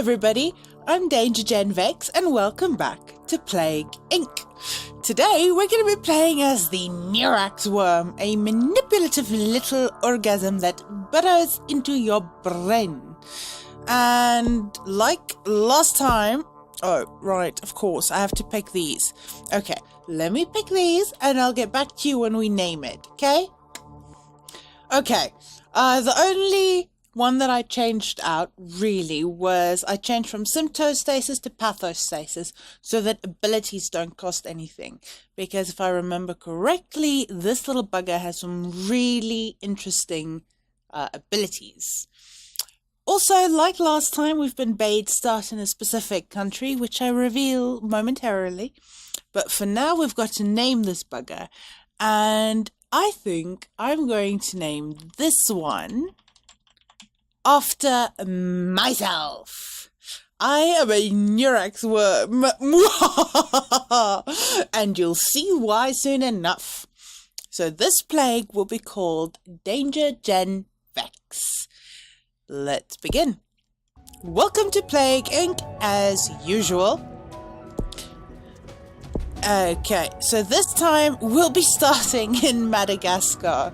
everybody, I'm Danger Gen Vex and welcome back to Plague Inc. Today we're going to be playing as the neurax worm, a manipulative little organism that burrows into your brain. And like last time, oh right, of course, I have to pick these. Okay, let me pick these and I'll get back to you when we name it, okay? Okay, the only one that I changed out really was I changed from symptostasis to pathostasis so that abilities don't cost anything. Because if I remember correctly, this little bugger has some really interesting abilities. Also, like last time, we've been bade start in a specific country, which I reveal momentarily. But for now, we've got to name this bugger. And I think I'm going to name this one after myself. I am a neurax worm. And you'll see why soon enough. So this plague will be called Danger Gen Vex. Let's begin. Welcome to Plague Inc. as usual. Okay, so this time we'll be starting in Madagascar.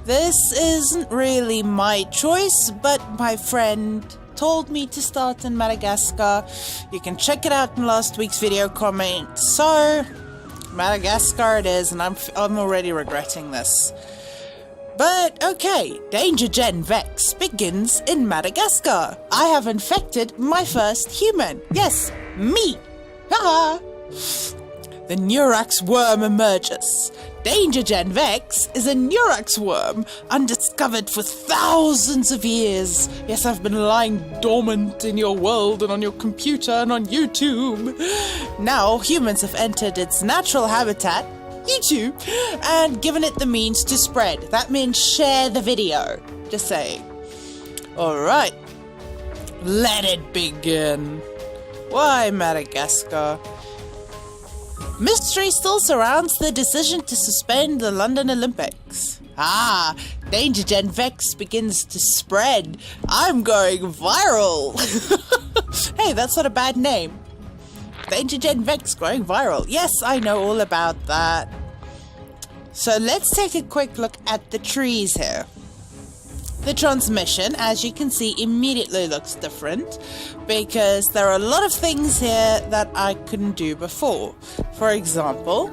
This isn't really my choice, but my friend told me to start in Madagascar. You can check it out in last week's video comment. So, Madagascar it is, and I'm already regretting this. But okay, Danger Gen Vex begins in Madagascar. I have infected my first human. Yes, me. Haha. The neurax worm emerges. Danger Gen Vex is a neurax worm, undiscovered for thousands of years. Yes, I've been lying dormant in your world and on your computer and on YouTube. Now humans have entered its natural habitat, YouTube, and given it the means to spread. That means share the video. Just saying. Alright. Let it begin. Why Madagascar? Mystery still surrounds the decision to suspend the London Olympics. Danger Gen Vex begins to spread. I'm going viral. Hey, that's not a bad name. Danger Gen Vex going viral. Yes, I know all about that. So let's take a quick look at the trees here. The transmission, as you can see, immediately looks different because there are a lot of things here that I couldn't do before. For example,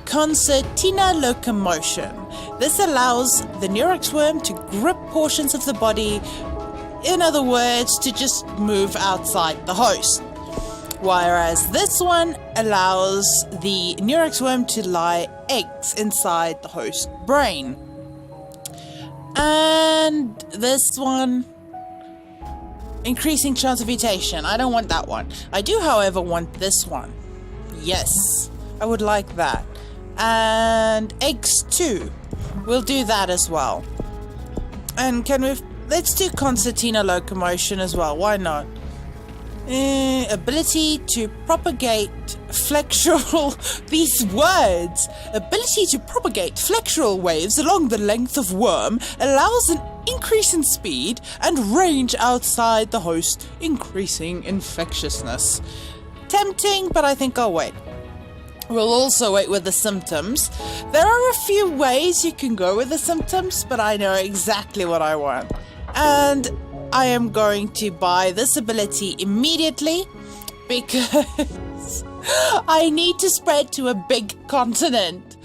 concertina locomotion. This allows the neurax worm to grip portions of the body, in other words, to just move outside the host. Whereas this one allows the neurax worm to lie eggs inside the host brain. And this one, increasing chance of mutation. I don't want that one. I do, however, want this one. Yes, I would like that. And eggs too. We'll do that as well. And let's do concertina locomotion as well. Why not? Ability to propagate flexural ability to propagate flexural waves along the length of worm allows an increase in speed and range outside the host, increasing infectiousness. Tempting, but I think I'll wait. We'll also wait with the symptoms. There are a few ways you can go with the symptoms, but I know exactly what I want. And I am going to buy this ability immediately because I need to spread to a big continent.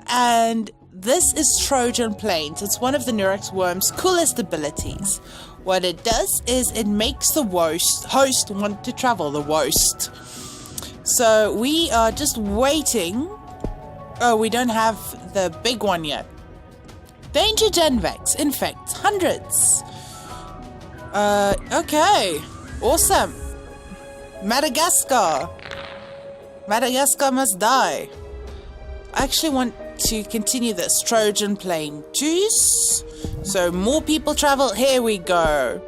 And this is Trojan Plains. It's one of the neurax worm's coolest abilities. What it does is it makes the host want to travel, the host. So we are just waiting. Oh, we don't have the big one yet. Danger Gen Vex infects hundreds. Okay. Awesome. Madagascar. Madagascar must die. I actually want to continue this. Trojan Plain Juice. So more people travel. Here we go.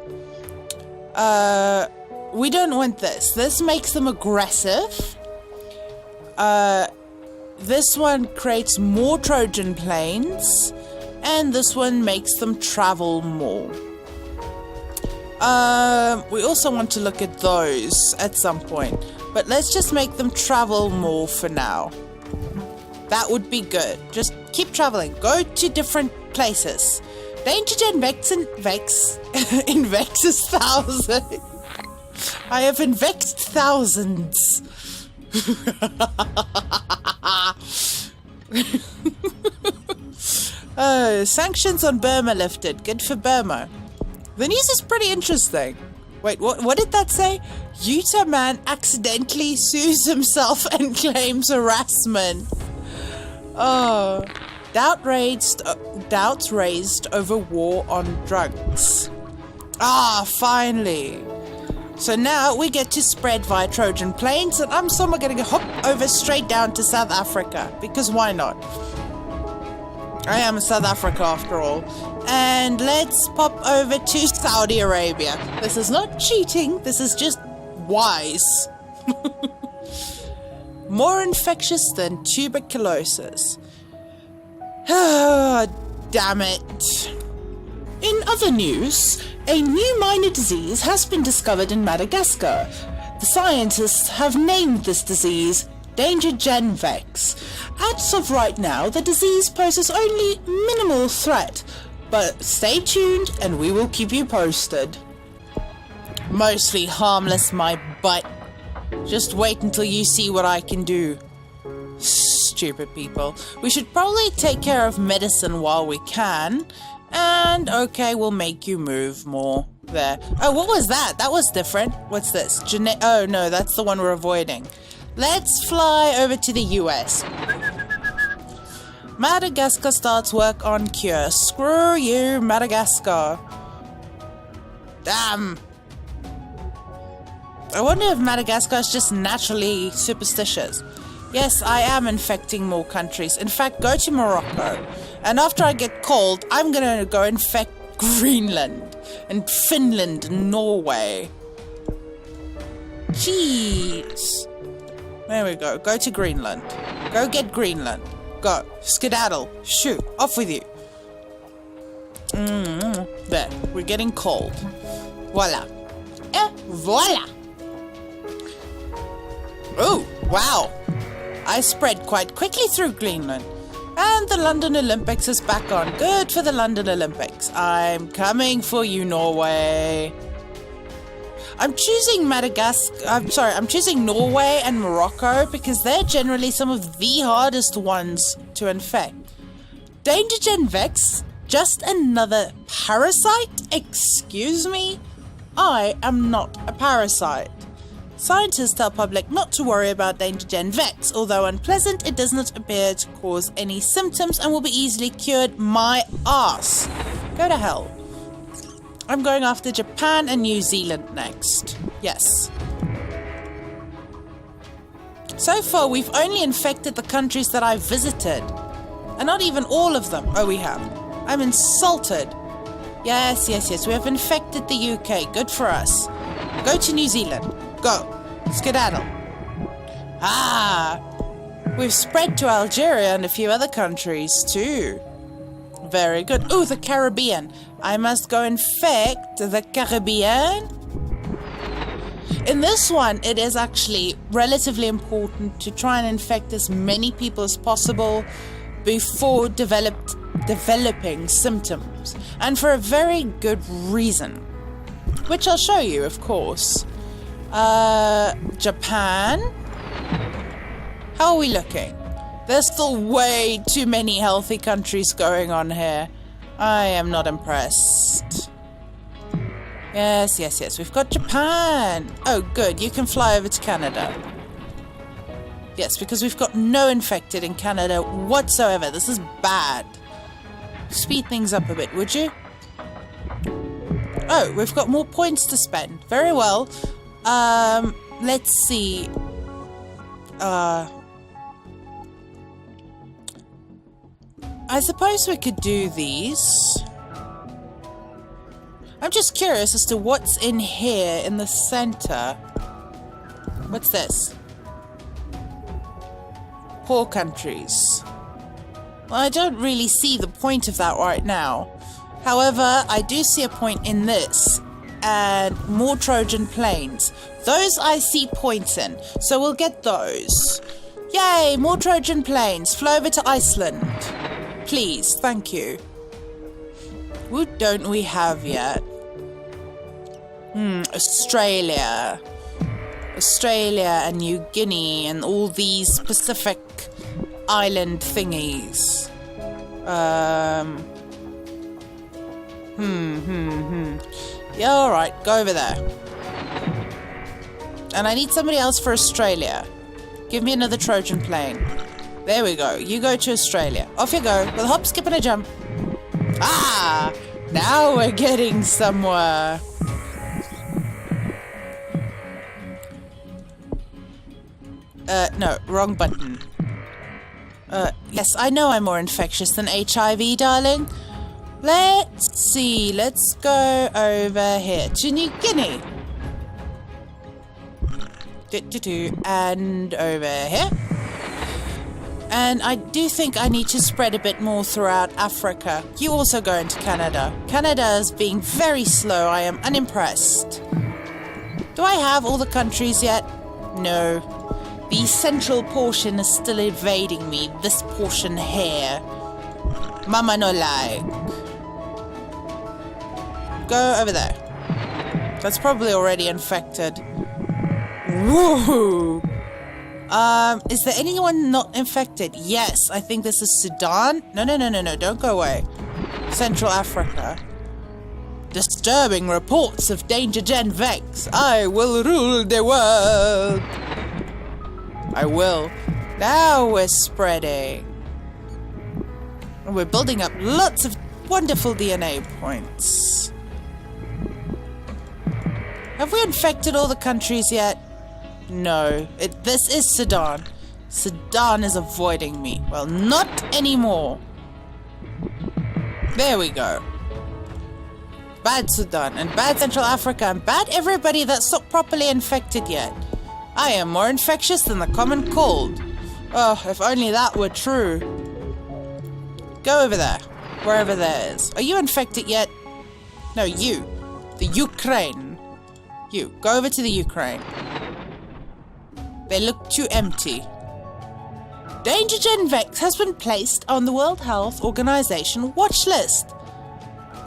We don't want this. This makes them aggressive. This one creates more Trojan Plains. And this one makes them travel more. We also want to look at those at some point. But let's just make them travel more for now. That would be good. Just keep traveling. Go to different places. Danger Gen Vex Invexes thousands. I have invexed thousands. Sanctions on Burma lifted. Good for Burma. The news is pretty interesting. Wait, what did that say? Utah man accidentally sues himself and claims harassment. Oh, doubts raised over war on drugs. Ah, finally. So now we get to spread via Trojan planes, and I'm somehow going to hop over straight down to South Africa, because why not? I am South Africa after all. And let's pop over to Saudi Arabia. This is not cheating, this is just wise. More infectious than tuberculosis. Oh, damn it. In other news, a new minor disease has been discovered in Madagascar. The scientists have named this disease Danger Gen Vex. As of right now, the disease poses only minimal threat, but stay tuned and we will keep you posted. Mostly harmless, my butt. Just wait until you see what I can do. Stupid people. We should probably take care of medicine while we can. And okay, we'll make you move more. There. Oh, what was that? That was different. What's this? Oh no, that's the one we're avoiding. Let's fly over to the US. Madagascar starts work on cure. Screw you, Madagascar. Damn. I wonder if Madagascar is just naturally superstitious. Yes, I am infecting more countries. In fact, go to Morocco. And after I get cold, I'm gonna go infect Greenland and Finland and Norway. Jeez. There we go. Go to Greenland. Go get Greenland. Go. Skedaddle. Shoot. Off with you. There. We're getting cold. Voila. Voila. Oh, wow. I spread quite quickly through Greenland. And the London Olympics is back on. Good for the London Olympics. I'm coming for you, Norway. I'm choosing I'm choosing Norway and Morocco because they're generally some of the hardest ones to infect. Danger Gen Vex? Just another parasite? Excuse me? I am not a parasite. Scientists tell public not to worry about Danger Gen Vex. Although unpleasant, it does not appear to cause any symptoms and will be easily cured. My ass. Go to hell. I'm going after Japan and New Zealand next. Yes. So far, we've only infected the countries that I've visited. And not even all of them. Oh, we have. I'm insulted. Yes. We have infected the UK. Good for us. Go to New Zealand. Go. Skedaddle. Ah. We've spread to Algeria and a few other countries too. Very good. Oh, the Caribbean. I must go infect the Caribbean. In this one, it is actually relatively important to try and infect as many people as possible before developing symptoms. And for a very good reason. Which I'll show you, of course. Japan? How are we looking? There's still way too many healthy countries going on here. I am not impressed. Yes. We've got Japan. Oh, good. You can fly over to Canada. Yes, because we've got no infected in Canada whatsoever. This is bad. Speed things up a bit, would you? Oh, we've got more points to spend. Very well. Let's see. I suppose we could do these. I'm just curious as to what's in here in the center. What's this? Poor countries. Well, I don't really see the point of that right now. However, I do see a point in this. and more Trojan planes. Those I see points in, so we'll get those. Yay, more Trojan planes. Fly over to Iceland. Please, thank you. Who don't we have yet? Australia. Australia and New Guinea and all these Pacific island thingies. Yeah, alright, go over there. And I need somebody else for Australia. Give me another Trojan plane. There we go. You go to Australia. Off you go. With a hop, skip, and a jump. Ah! Now we're getting somewhere. No, wrong button. Yes, I know I'm more infectious than HIV, darling. Let's see. Let's go over here to New Guinea. And over here. And I do think I need to spread a bit more throughout Africa. You also go into Canada. Canada is being very slow. I am unimpressed. Do I have all the countries yet? No. The central portion is still evading me. This portion here. Mama no like. Go over there. That's probably already infected. Woohoo! Is there anyone not infected? Yes, I think this is Sudan. No, don't go away. Central Africa. Disturbing reports of Danger Gen Vex. I will rule the world. I will. Now we're spreading. We're building up lots of wonderful DNA points. Have we infected all the countries yet? No. This is Sudan. Sudan is avoiding me. Well, not anymore. There we go. Bad Sudan and bad Central Africa and bad everybody that's not properly infected yet. I am more infectious than the common cold. Oh, if only that were true. Go over there. Wherever there is. Are you infected yet? No, you. The Ukraine. You. Go over to the Ukraine. They look too empty. Danger Gen Vex has been placed on the World Health Organization watch list,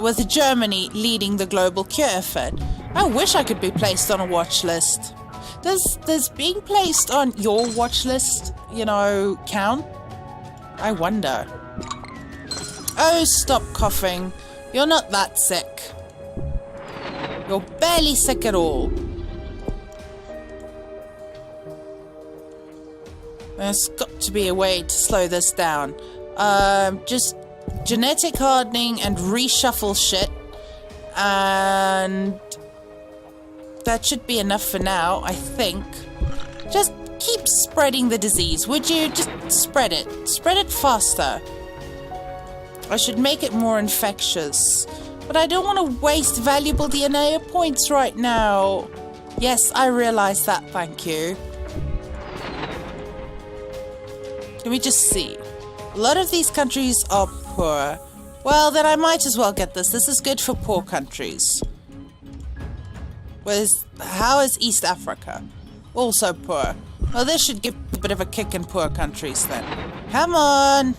with Germany leading the global cure effort. I wish I could be placed on a watch list. Does being placed on your watch list, count? I wonder. Oh, stop coughing. You're not that sick. You're barely sick at all. There's got to be a way to slow this down. Just genetic hardening and reshuffle shit. And that should be enough for now, I think. Just keep spreading the disease, would you? Just spread it. Spread it faster. I should make it more infectious. But I don't want to waste valuable DNA points right now. Yes, I realize that, thank you. Let me just see. A lot of these countries are poor. Well, then I might as well get this. This is good for poor countries. How is East Africa? Also poor. Well, this should give a bit of a kick in poor countries then. Come on!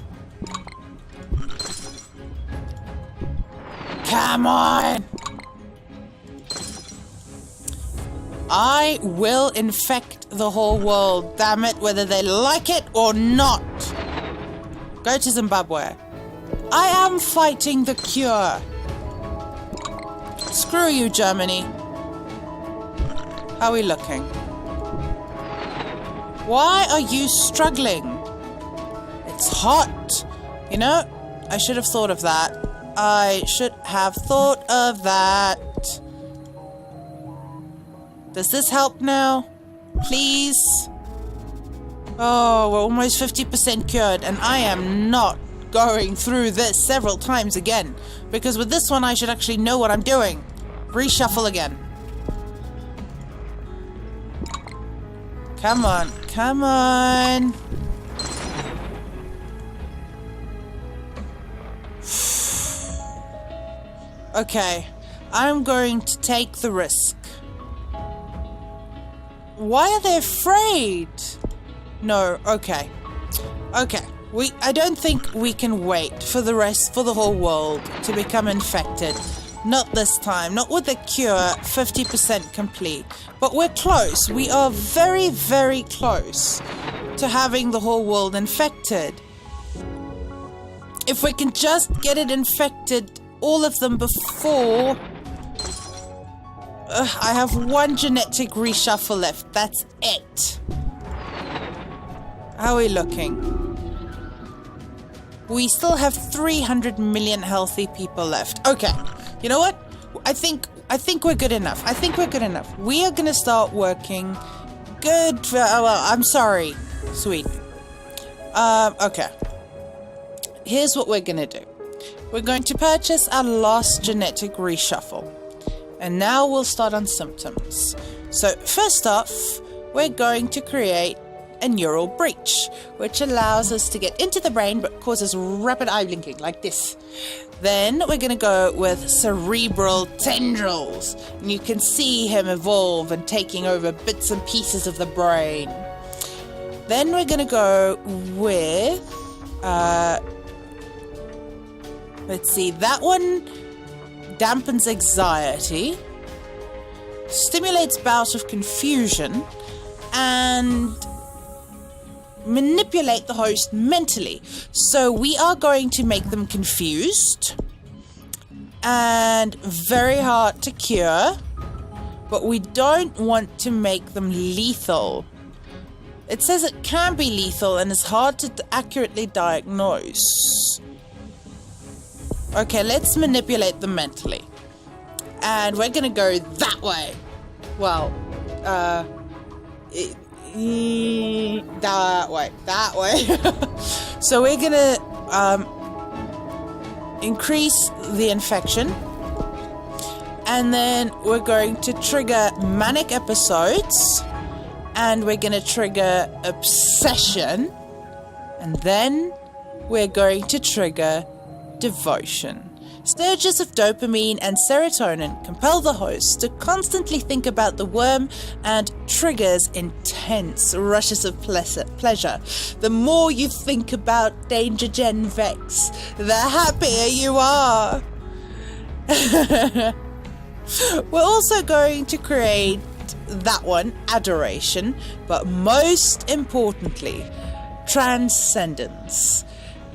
Come on! I will infect the whole world, damn it, whether they like it or not. Go to Zimbabwe. I am fighting the cure. Screw you, Germany. How are we looking? Why are you struggling? It's hot. I should have thought of that. I should have thought of that. Does this help now? Please? Oh, we're almost 50% cured, and I am not going through this several times again. Because with this one, I should actually know what I'm doing. Reshuffle again. Come on. Come on. Okay. I'm going to take the risk. Why are they afraid? No, okay. Okay. I don't think we can wait for the whole world to become infected. Not this time. Not with the cure 50% complete. But we're close. We are very, very close to having the whole world infected. If we can just get it infected, all of them before... I have one genetic reshuffle left. That's it. How are we looking? We still have 300 million healthy people left. Okay. You know what? I think we're good enough. I think we're good enough. We are going to start working. Good. Well, I'm sorry, sweet. Okay. Here's what we're going to do. We're going to purchase our last genetic reshuffle. And now we'll start on symptoms. So first off, we're going to create a neural breach, which allows us to get into the brain but causes rapid eye blinking like this. Then we're going to go with cerebral tendrils, and you can see him evolve and taking over bits and pieces of the brain. Then we're going to go with let's see, that one dampens anxiety, stimulates bouts of confusion, and manipulate the host mentally. So we are going to make them confused and very hard to cure, but we don't want to make them lethal. It says it can be lethal and is hard to accurately diagnose. Okay, let's manipulate them mentally. And we're gonna go that way. Well, that way. So we're gonna increase the infection, and then we're going to trigger manic episodes, and we're gonna trigger obsession, and then we're going to trigger devotion. Surges of dopamine and serotonin compel the host to constantly think about the worm and triggers intense rushes of pleasure. The more you think about Danger Gen Vex, the happier you are. We're also going to create that one, adoration, but most importantly, transcendence.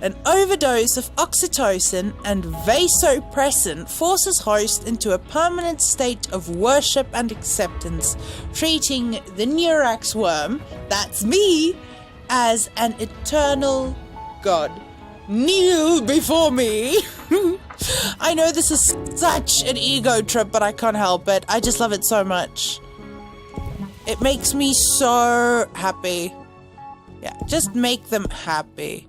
An overdose of oxytocin and vasopressin forces host into a permanent state of worship and acceptance, treating the neurax worm, that's me, as an eternal god. Kneel before me. I know this is such an ego trip, but I can't help it. I just love it so much. It makes me so happy. Yeah, just make them happy.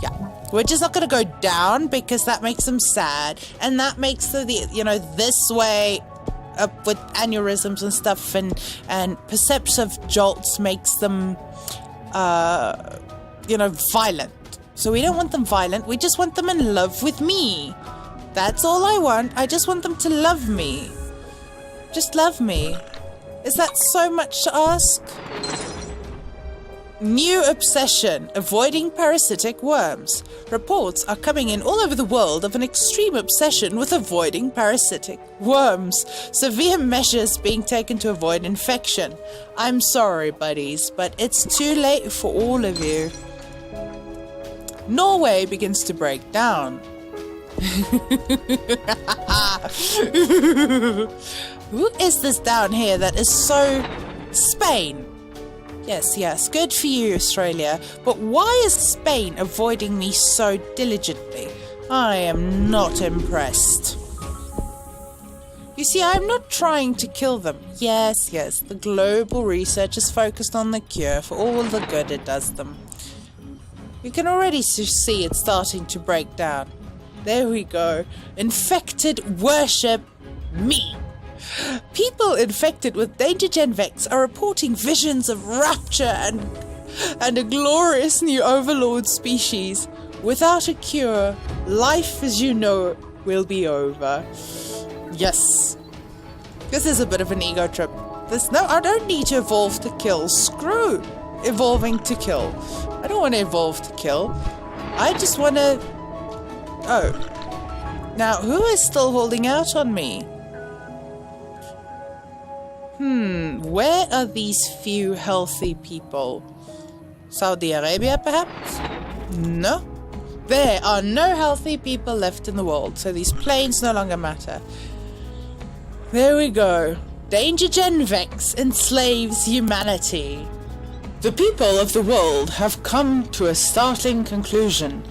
Yeah, we're just not going to go down because that makes them sad, and that makes this way up with aneurysms and stuff, and perceptive jolts makes them violent. So we don't want them violent, we just want them in love with me. That's all I want. I just want them to love me. Just love me. Is that so much to ask? New obsession, avoiding parasitic worms. Reports are coming in all over the world of an extreme obsession with avoiding parasitic worms. Severe measures being taken to avoid infection. I'm sorry, buddies, but it's too late for all of you. Norway begins to break down. Who is this down here that is so... Spain. Yes, good for you, Australia. But why is Spain avoiding me so diligently? I am not impressed. You see, I'm not trying to kill them. Yes, the global research is focused on the cure for all the good it does them. You can already see it starting to break down. There we go. Infected worship me. People infected with Danger Gen Vex are reporting visions of rapture and a glorious new overlord species. Without a cure, life as you know will be over. Yes. This is a bit of an ego trip. I don't need to evolve to kill. Screw evolving to kill. I don't want to evolve to kill. I just want to... Oh. Now, who is still holding out on me? Where are these few healthy people? Saudi Arabia, perhaps? No. There are no healthy people left in the world, so these planes no longer matter. There we go. Danger Gen Vex enslaves humanity. The people of the world have come to a startling conclusion.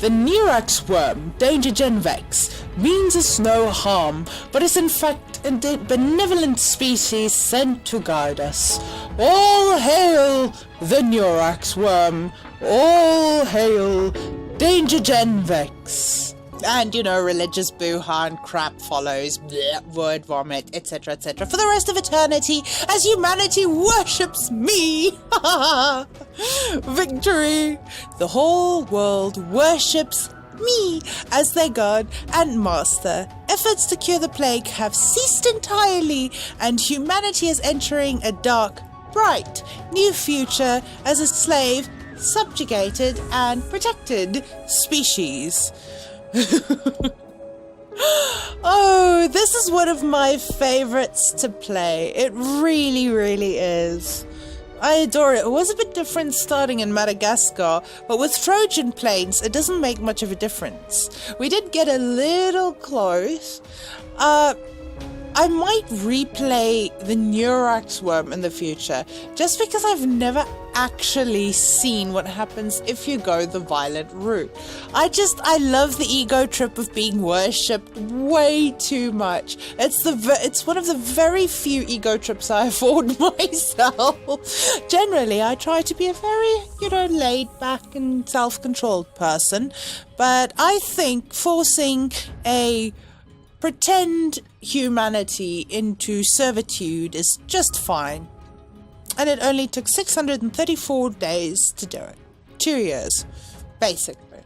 The neurax worm, Danger Gen Vex, means us no harm, but is in fact a benevolent species sent to guide us. All hail the neurax worm! All hail Danger Gen Vex! And, you know, religious boo-ha and crap follows, bleh, word vomit, etc., etc., for the rest of eternity as humanity worships me! Victory! The whole world worships me as their god and master. Efforts to cure the plague have ceased entirely, and humanity is entering a dark, bright, new future as a slave, subjugated, and protected species. Oh, this is one of my favorites to play. It really, really is. I adore it. It was a bit different starting in Madagascar, but with Trojan planes, it doesn't make much of a difference. We did get a little close. I might replay the neurax worm in the future, just because I've never actually seen what happens if you go the violent route. I love the ego trip of being worshipped way too much. It's one of the very few ego trips I afford myself. Generally, I try to be a very, laid back and self-controlled person, but I think forcing a pretend humanity into servitude is just fine. And it only took 634 days to do it. 2 years, basically.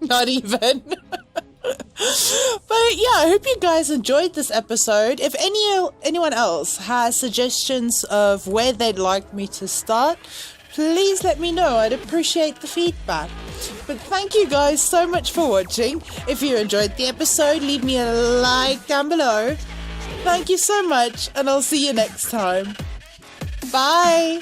Not even. But yeah, I hope you guys enjoyed this episode. If anyone else has suggestions of where they'd like me to start, please let me know. I'd appreciate the feedback. But thank you guys so much for watching. If you enjoyed the episode, leave me a like down below. Thank you so much, and I'll see you next time. Bye!